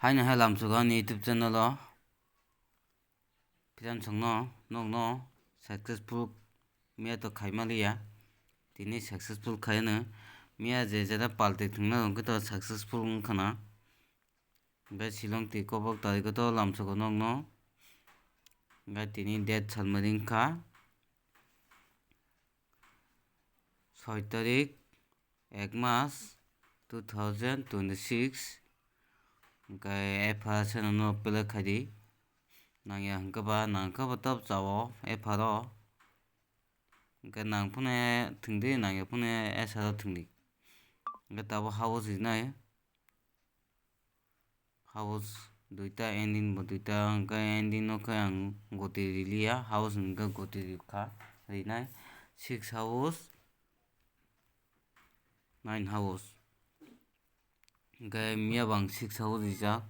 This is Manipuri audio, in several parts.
Haina halam sugan YouTube channel o piran songno nokno successful miya to khaimaliya tini successful khaino miya je jada palte thungna to successful ungkhana gai silong ti kobok tariko to lamsugo nokno gai tini date salmani wngkha 6 tarik 1 mas 2026 gai efa senano pele khaidi nangya hwnkhe nangkhe top jao efa ro hwnkhe nangphune thwngdi nangya phune esa ro thwngdi hwnkhe tabuk habos rinai habos duita ending bo duita hwnkhe ending no khe ang goti riliya habos hwnkhe goti rikha rinai 6 habos 9 habos hwnkhe miya bo ang 6 habos rijak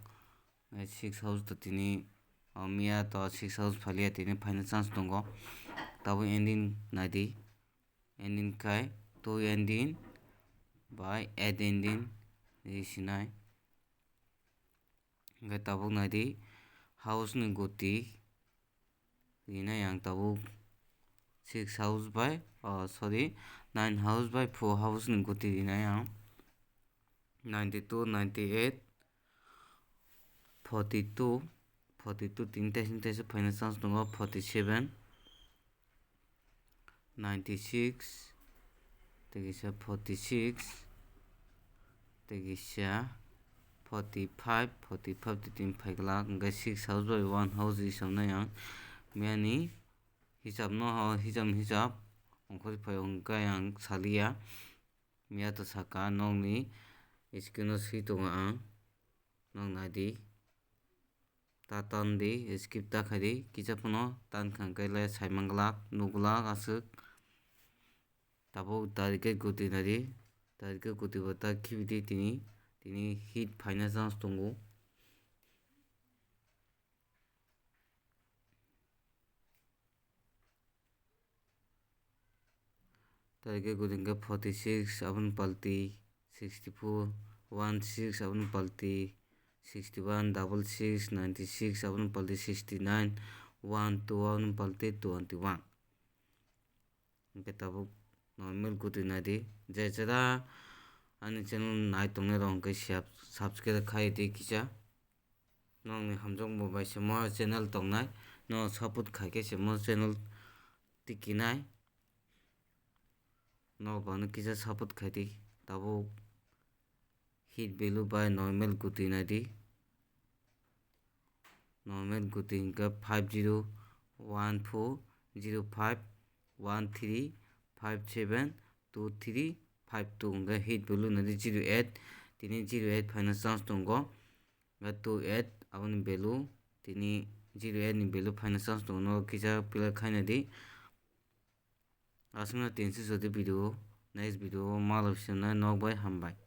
6 habos to tini miya to 6 habos phailiya tini phaina chance tongo tabuk ending naidi ending khai 2 ending by 8 ending ree sinai hwnkhe tabuk naidi habos ni goti rinai ang tabuk 6 habos by 9 habos by 4 habos ni goti rinai ang 92 98 42 tini taisa phaina chance tongo 47 96 tegisa 46 tegisa 45 to tini phaikala hwnkhe 6 habos by 1 habos hisapnai ang miyani hisap no hisap ongkhorui phaio hwnkhe ang saliya miya to saka nokni screen o sui tongo ang nog naidi ta tandi skip ta khaidi kisa phano tankha hwnkhe saimanglak nuglak aswk tabuk tarike goti naidi tarike goti bo ta khibidi tini hit phaina chance tongo tarike goti hwnkhe 46 aboni palti 64 16 aboni palti 61 66 96 aboni palti 69 12 aboni palti 21 hwnkhe tabuk normal goti naidi je jada ani channel nai tongnai rok hwnkhe subscribe khaidi kisa nokni hamjakbo bai chamo channel tongnai no support khaikhe chamo channel tikinai nokbar no kisa support khaidi tabuk hit value by normal goti naidi normal goti hwnkhe 50 14 05 13 57 23 52 hwnkhe hit value naidi 08 tini 08 phaina chance tongo 28 aboni value tini 08 ni value phaina chance tongo no kisa player khainadi aswkna tinsi jodi video next video o maloi swnamnai nokbai hambai।